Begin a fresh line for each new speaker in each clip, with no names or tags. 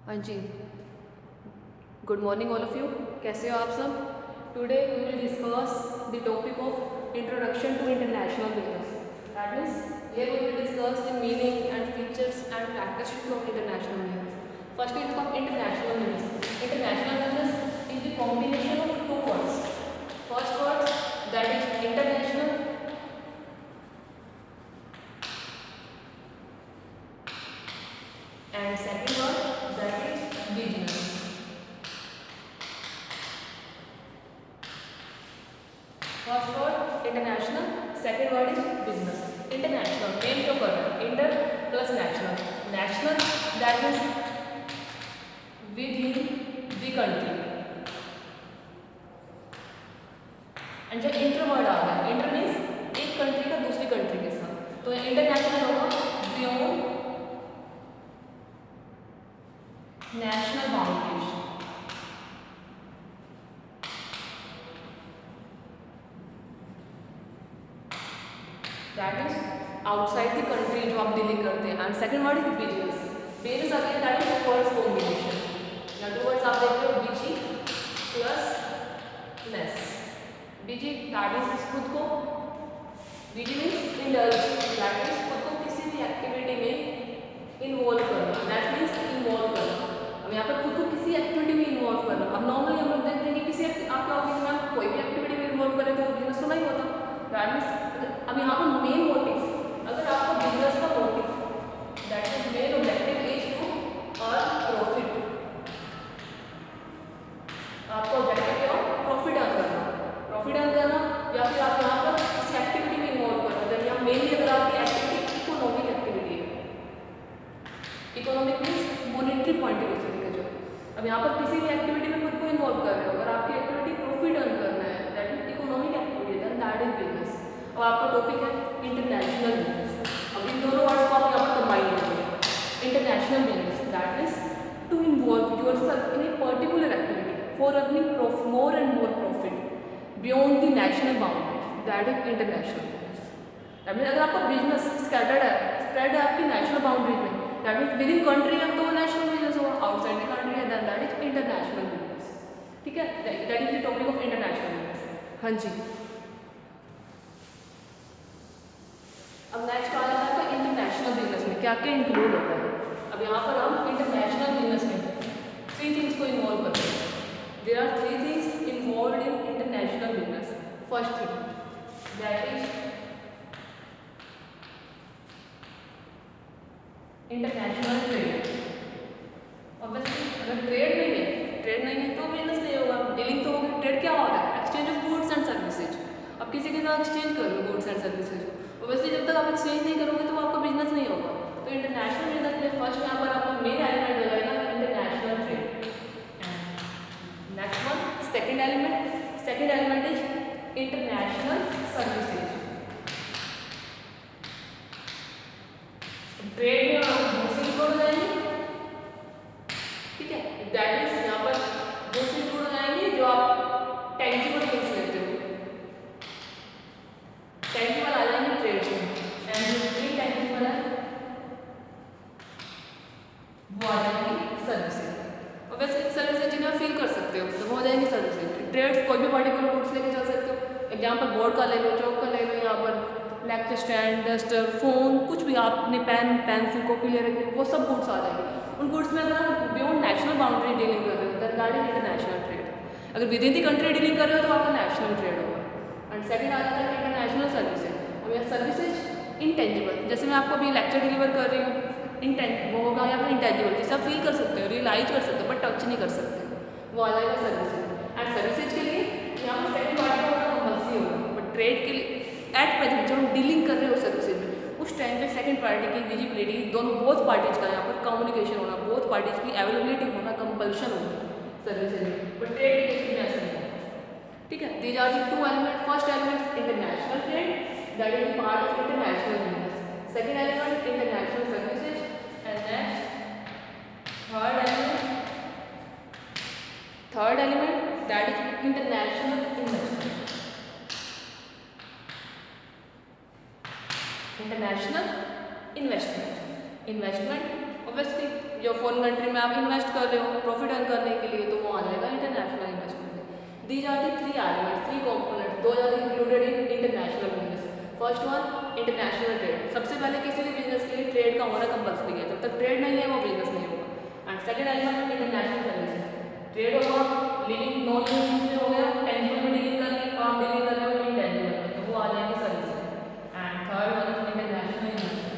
हाँ जी, good morning all of you. कैसे हो आप सब? Today we will discuss the topic of introduction to international business. That means here we will discuss the meaning and features and characteristics of international business. First is of international business. International business is the combination of two words. First word that is international and second word that is business. First word international, second word is business. International main जो कर रहा है inter plus national. National that means within the country and जो inter word आ गया inter means एक country का दूसरी country के साथ. तो इंटरनेशनल होगा beyond national boundaries. That is outside the country जो आप डीलिंग करते हैं. And second word is business. Business again that is words combination. या टू वर्ड्स आप देख रहे हो busy plus ness. Busy that is खुद को busy means indulge. That is खुद को किसी भी एक्टिविटी में इन्वॉल्व करना. दैट मीन्स इन्वॉल्व करना. अब यहाँ पर खुद को किसी एक्टिविटी में इन्वॉल्व करना. अब नॉर्मली हम लोग देखते हैं कि किसी आपके ऑफिस में आप कोई भी एक्टिविटी में इन्वॉल्व करें तो बिजनेस तो नहीं होता. दैट मीन्स अब यहाँ पर मेन मोटिव अगर आपको बिजनेस का motive that is main objective is to earn profit. आपका ऑब्जेक्टिव क्या हो? प्रॉफिट अर्न करना. प्रॉफिट अर्न करना या फिर आप यहाँ पर किसी एक्टिविटी में इन्वॉल्व करना. दैट यहाँ मेनली अगर आपकी एक्टिविटी इकोनॉमिक एक्टिविटी है. Economic means monetary point of view से जो अब यहाँ पर किसी भी एक्टिविटी में खुद को इन्वॉल्व कर रहे हो. अगर आपकी एक्टिविटी प्रॉफिट अर्न करना है that means economic activity then that is business. अब आपका टॉपिक है इंटरनेशनल बिजनेस. अब इन दोनों वर्ड्स को आप यहाँ पर कंबाइन करेंगे. International business that means to involve yourself in a particular activity for earning more and more profit beyond the national boundaries. That is international business. That means अगर आपका business spread है आपकी national boundaries में that means within country है तो national business होगा. Outside the country है then that is international business. ठीक है, that is the topic of international business. हाँ जी. अब नेक्स्ट आ जाता है इंटरनेशनल बिजनेस में क्या क्या इंक्लूड होता है. अब यहाँ पर हम इंटरनेशनल बिजनेस में थ्री थिंग्स को इन्वॉल्व करते हैं. There are three things involve in international business. First thing that is international trade. Obviously अगर ट्रेड नहीं है तो बिजनेस नहीं होगा. डीलिंग तो होगी. ट्रेड क्या होता है? Exchange of goods and services. अब किसी के साथ एक्सचेंज करो गुड्स एंड सर्विसेज. ऑब्वियसली जब तक आप एक्सचेंज नहीं करोगे तो आपका बिजनेस नहीं होगा. तो इंटरनेशनल बिजनेस में फर्स्ट यहाँ पर आपका मेन एलिमेंट हो जाएगा international trade. Next one second element is international services. Trade में दूसरी इंक्लूड हो जाएंगे. ठीक है, दैट मीन्स यहाँ पर दूसरी इंक्लूड हो जाएंगे जो आप टेंजिबल थिंग्स लेते हो. टेंजिबल आ जाएंगे ट्रेड में. एंड जो इनटेंजिबल है वो आ जाएंगी सर्विसेज. और वैसे सर्विसेज जिन्हें आप फील कर सकते हो तो वो हो जाएंगी सर्विसेज. ट्रेड कोई भी पर्टिकुलर गुड्स लेके चल सकते हो. एग्जाम्पल बोर्ड का ले लो, चौक का ले लो, यहाँ पर लेक्चर स्टैंड, डस्टर, फोन, कुछ भी आपने पेन पेंसिल कॉपी ले रखी वो सब गुड्स आ जाएंगे. उन गुड्स में अगर आप बियॉन्ड नेशनल बाउंड्री डीलिंग कर रहे हो that that is international trade. अगर within the country dealing कर रहे हो तो आपका नेशनल ट्रेड होगा. एंड सेकंड आ जाता है इंटरनेशनल सर्विसेज. अब यह सर्विसेज इनटेंजिबल जैसे मैं आपको अभी लेक्चर डिलीवर कर रही हूँ वो होगा या फिर इंटेंजिबल जिसे आप फील कर सकते हो, रियलाइज कर सकते हो बट टच नहीं कर सकते. वो आ जाएगा सर्विसेज. एंड सर्विसेज के लिए यहाँ पर सेकंड पार्टी होगा कंपल्सरी होगा. बट ट्रेड के लिए एट प्रेजेंट जब हम डीलिंग कर रहे हो सर्विसेज में उस टाइम पे सेकंड पार्टी की विजिबिलिटी दोनों बोथ पार्टीज का यहाँ पर कम्युनिकेशन होना, बोथ पार्टीज की अवेलेबिलिटी होना कंपल्शन होगा सर्विसेज में. बट ट्रेड के केस में ऐसा नहीं है. ठीक है, these are the two element. First element international trade that is part of international business. Second element international services and next third element that is international investment. International investment obviously जो foreign country में आप invest कर रहे हो profit earn करने के लिए, तो वो आ जाएगा international investment. These are the 3 elements, 3 components, those are included in international business. First one international trade, सबसे पहले किसी भी बिजनेस के लिए ट्रेड का होना कंपल्सरी है, जब तक ट्रेड नहीं है वो बिजनेस नहीं होगा। And second element international services, trade होगा, लिविंग नॉन लिविंग में हो गया, टेंजिबल में डीलिंग करनी, काम डीलिंग कर रहे हो इनटेंजिबल में, तो वो आ जाएगी services. And third one international investment,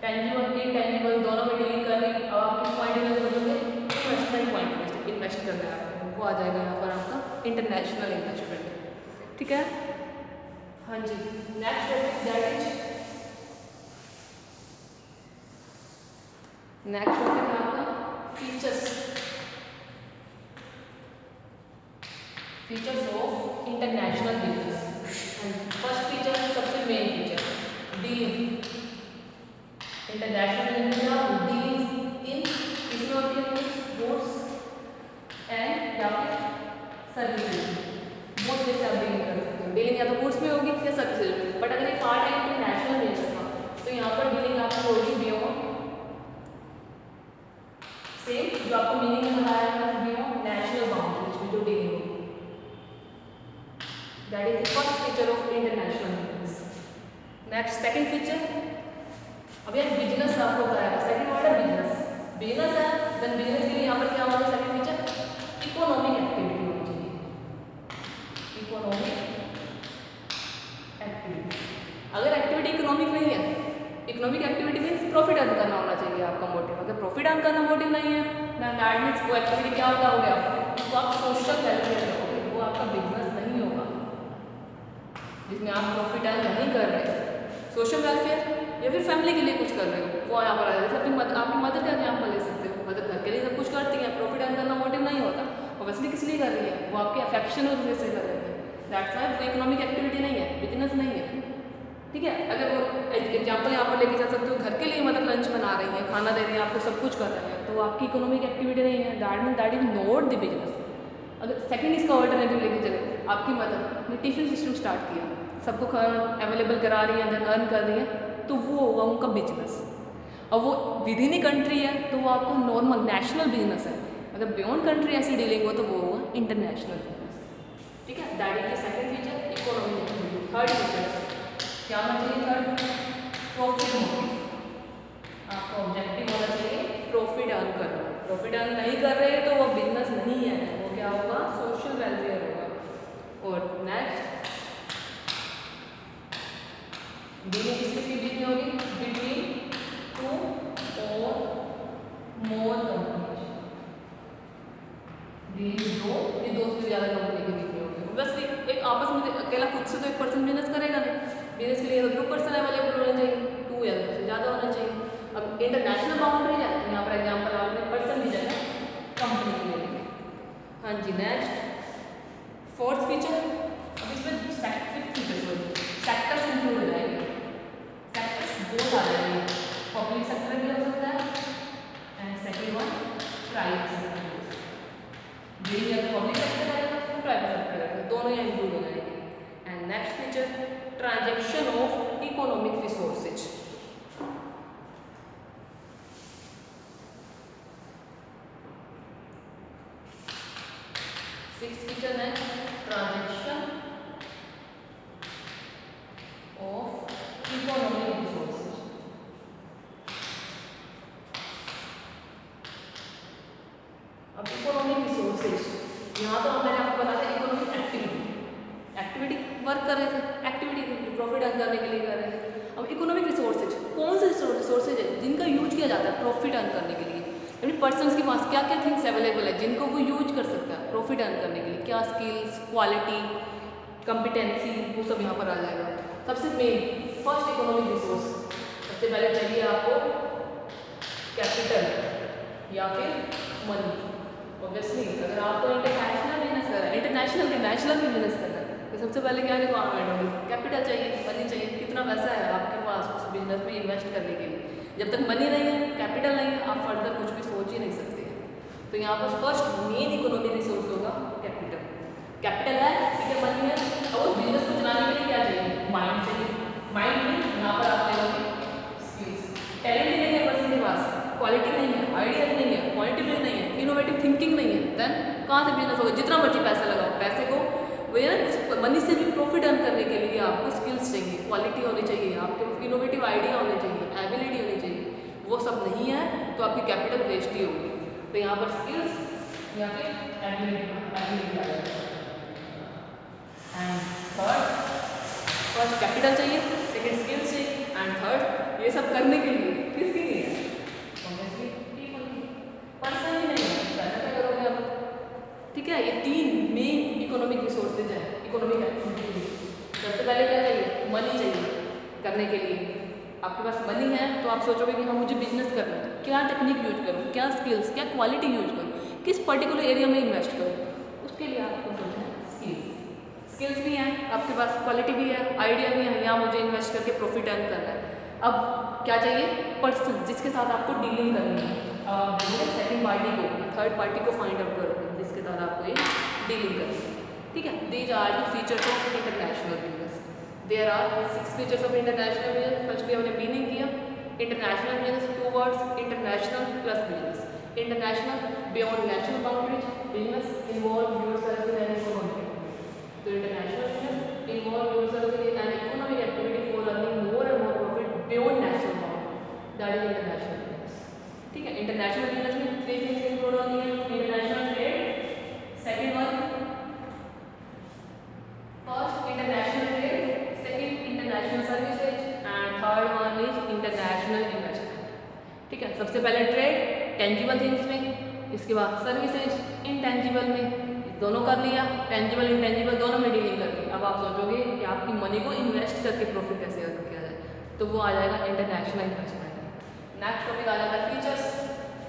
tangible intangible दोनों में डीलिंग करनी। अब आप किस पॉइंट में बोलोगे, इन्वेस्टमेंट पॉइंट में इन्वेस्ट करना है आपको, वो आ जाएगा यहाँ पर आपका इंटरनेशनल इन्वेस्टमेंट। ठीक है, हाँ जी। Next topic that is, next topic है आपका features, features of international business. First feature, सबसे main feature, dealing. International business dealing in, इसमें होती है गुड्स एंड या फिर सर्विसेज, बहुत जैसे आप डीलिंग कर सकते हो। डीलिंग या तो गुड्स में होगी या सर्विसेज में, बट अगर ये पार्ट है इंटरनेशनल बिजनेस का, तो यहाँ पर डीलिंग आपकी होगी बियॉन्ड सेम जो आपको मीनिंग में बताया था, बियॉन्ड नेशनल बाउंड्रीज में जो डीलिंग होगी। That is the first feature of international business. Next second feature, अब यार बिजनेस आपको बताया, सेकंड वर्ड है बिजनेस। बिजनेस है, देन बिजनेस के लिए यहाँ पर क्या होगा, सेकंड फीचर इकोनॉमिक एक्टिविटी होनी चाहिए। इकोनॉमिक एक्टिविटी, अगर एक्टिविटी इकोनॉमिक नहीं है, economic activity means profit earn करना होना चाहिए आपका मोटिव। अगर प्रॉफिट अर्न करना मोटिव नहीं है, दैट मीन्स वो एक्टिविटी क्या होगा, हो गया उसको आप सोशल वेलफेयर करोगे, वो आपका बिजनेस नहीं होगा जिसमें आप प्रॉफिट अर्न नहीं कर रहे। सोशल वेलफेयर या फिर फैमिली के लिए कुछ कर रहे हो, वो यहाँ पर आ जाए। आपकी मदर का एग्जाम्पल ले सकते हो, मदर घर के लिए सब कुछ करती है, प्रॉफिट अर्न करना मोटिव नहीं होता, ऑब्वियसली किस लिए कर रही है, वो आपके अफेक्शन और वजह से कर रही है। दैट्स वाई वो इकोनॉमिक एक्टिविटी नहीं है, बिजनेस नहीं है। ठीक है, अगर वो एग्जाम्पल यहाँ पर लेके जा सकते हो, घर के लिए मतलब लंच बना रही है, खाना दे रही है, आपको सब कुछ कर रहे हैं, तो वो आपकी इकोनॉमिक एक्टिविटी नहीं है, that is not the business. अगर सेकंड इसका ऑल्टरनेटिव लेके चले, आपकी मदर ने टिफिन सिस्टम स्टार्ट किया, सबको खाना अवेलेबल करा रही है, अर्न कर रही है, तो वो होगा उनका बिजनेस। और वो विद इन कंट्री है, तो वो आपको नॉर्मल नेशनल बिजनेस है। अगर बियॉन्ड कंट्री ऐसी डीलिंग हो, तो वो होगा इंटरनेशनल बिजनेस। ठीक है, that is the second feature, economic activity. Third feature क्या होना चाहिए, थर्ड प्रॉफिट मोटिव। आपका ऑब्जेक्टिव होना चाहिए प्रॉफिट अर्न करना। प्रॉफिट अर्न नहीं कर रहे तो वो बिजनेस नहीं है, वो क्या होगा, सोशल वेलफेयर होगा। और नेक्स्ट डीलिंग किसके बीच में होगी, बिटवीन टू और मोर कंपनीज। डीलिंग दो से ज़्यादा कंपनी के बीच में होगी। बस एक आपस में अकेला खुद से तो एक पर्सन बिजनेस करेगा नहीं, बिजनेस के लिए तो ग्रुप पर्सन अवेलेबल होना चाहिए, 2 या 2 से ज़्यादा होना चाहिए। अब इंटरनेशनल बाउंड्री है, यहाँ पर एग्जाम्पल आपने पर्सन की जगह कंपनी के लिए। हाँ जी, नेक्स्ट फोर्थ फीचर, अब इसमें सेक्टर्स इंक्लूड हो जाएंगे। सेक्टर्स बहुत आ जाएंगे, पब्लिक सेक्टर भी हो सकता है and second one private sector. Dealing या तो पब्लिक सेक्टर आएगा, प्राइवेट सेक्टर आएगा, दोनों यहाँ इंक्लूड हो जाएंगे। And next feature transaction of economic resources. Sixth feature है ट्रांजैक्शन ऑफ इकोनॉमिक रिसोर्सेज। अब इकोनॉमिक रिसोर्सेज, यहाँ तो मैंने आपको बताया था इकोनॉमिक एक्टिविटी वर्क कर रहे थे, एक्टिविटी प्रॉफिट अर्न करने के लिए कर रहे थे। अब इकोनॉमिक रिसोर्सेज कौन से रिसोर्सेज है जिनका यूज किया जाता है प्रॉफिट अर्न करने के लिए, यानी पर्सन्स के पास क्या क्या थिंग्स अवेलेबल है जिनको वो यूज कर सकता है प्रॉफिट अर्न करने के लिए, क्या स्किल्स, क्वालिटी, कॉम्पिटेंसी, वो सब यहाँ पर आ जाएगा। सबसे मेन फर्स्ट इकोनॉमिक रिसोर्स, सबसे पहले चाहिए आपको कैपिटल या फिर मनी। ऑब्वियसली अगर आपको इंटरनेशनल बिजनेस कर रहा है, इंटरनेशनल के नेशनल भी बिजनेस कर रहा है, तो सबसे पहले क्या रिक्वायरमेंट होगी, कैपिटल चाहिए, मनी चाहिए। कितना पैसा है आपके पास उस बिजनेस में इन्वेस्ट करने के लिए। जब तक मनी नहीं है, कैपिटल नहीं है, आप फर्दर कुछ भी सोच ही नहीं सकते हैं। तो यहाँ पर फर्स्ट मेन इकोनॉमिक रिसोर्स होगा कैपिटल। कैपिटल है, ठीक है, मनी है, और उस बिजनेस को चलाने के लिए क्या चाहिए, माइंड चाहिए। माइंड में यहाँ पर आप ले लोगे स्किल्स, टैलेंट नहीं है पर्सन के पास, क्वालिटी नहीं है, आइडिया नहीं देन कहाँ से बिजनेस होगा, जितना मर्जी पैसा लगाओ, पैसे को वही ना उस मनी से भी प्रॉफिट अर्न करने के लिए आपको स्किल्स चाहिए, क्वालिटी होनी चाहिए, आपके इनोवेटिव आइडिया होने चाहिए, एबिलिटी होनी चाहिए। वो सब नहीं है तो आपकी कैपिटल वेस्ट ही होगी। तो यहाँ पर स्किल्स या फिर एबिलिटी एंड फर्स्ट कैपिटल चाहिए, सेकंड स्किल्स चाहिए एंड थर्ड ये सब करने के लिए किसके लिए है, ऑब्वियसली पीपल की, पर्सन ही नहीं है, पैसा क्या करोगे आप। ठीक है, ये तीन मेन इकोनॉमिक रिसोर्सेज हैं इकोनॉमिक एक्टिविटी के लिए। सबसे पहले क्या चाहिए, मनी चाहिए करने के लिए। आपके पास मनी है तो आप सोचोगे कि हाँ मुझे बिजनेस करना है, क्या टेक्निक यूज करूँ, क्या स्किल्स, क्या क्वालिटी यूज करूँ, किस पर्टिकुलर एरिया में इन्वेस्ट करूँ, उसके लिए आपको सोचना है स्किल्स भी हैं आपके पास, क्वालिटी भी है, आइडिया भी है, यहाँ मुझे इन्वेस्ट करके प्रॉफिट अर्न करना है। अब क्या चाहिए, पर्सन जिसके साथ आपको डीलिंग करनी है। अब आप देखोगे सेकंड पार्टी को, थर्ड पार्टी को फाइंड आउट करोगे जिसके साथ आपको ये डीलिंग करनी है। ठीक है, these are the features of international business. There are 6 features of international business. Firstly हमने मीनिंग किया, international business, 2 words, international plus business. International beyond national boundaries, business involve yourself in an economy. तो international business involve yourself in an economic activity for earning more and more profit beyond national boundary, that is international business. ठीक है, international business में 3 things include होती हैं, international trade, second one first international trade, second international services and third one is international investment. ठीक है, सबसे पहले trade tangible things में, इसके बाद सर्विसेज इनटेंजिबल में, दोनों कर लिया, टेंजिबल इनटेंजिबल दोनों में डीलिंग कर ली। अब आप सोचोगे कि आपकी मनी को इन्वेस्ट करके प्रॉफिट कैसे अर्न किया जाए, तो वो आ जाएगा इंटरनेशनल इन्वेस्टमेंट। नेक्स्ट टॉपिक आ जाता है फीचर्स।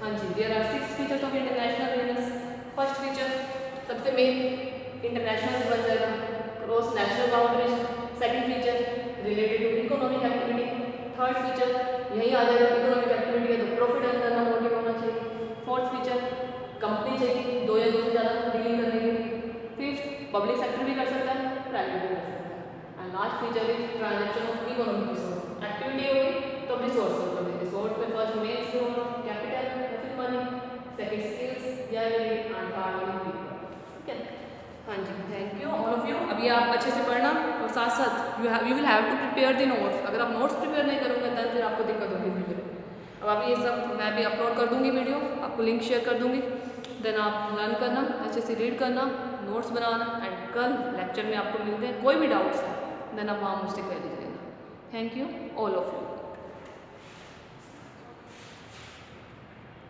हाँ जी, there are 6 features of international business. First feature सबसे मेन, इंटरनेशनल बन जाएगा, cross national boundaries. Second feature related to economic activity. Third feature यही आ जाएगा, इकोनॉमिक एक्टिविटी है तो प्रॉफिट अर्न करना मोटिव होना चाहिए। फोर्थ फीचर कंपनी चाहिए, 2 या 2 से ज़्यादा डीलिंग करने के लिए। फिफ्थ पब्लिक सेक्टर भी कर सकता है, प्राइवेट भी कर सकता है। And last feature is transaction of economic resource. Activity होगी तो रिसोर्स होगा, रिसोर्स में फर्स्ट मेन रिसोर्स कैपिटल या फिर मनी, सेकंड स्किल्स या एंड थर्ड वन पीपल। ठीक है, हाँ जी, thank you all of you. अभी आप अच्छे से पढ़ना और साथ साथ you will have to prepare the notes. अगर आप नोट्स प्रिपेयर नहीं करोगे तो फिर आपको दिक्कत होगी वीडियो। अब आप ये सब मैं भी अपलोड कर दूंगी वीडियो, आपको लिंक शेयर कर दूंगी, देन आप लर्न करना, अच्छे से रीड करना, नोट्स बनाना एंड कल लेक्चर में आपको मिलते हैं। कोई भी डाउट्स है देन आप वहाँ मुझसे कह दीजिएगा। Thank you all of you.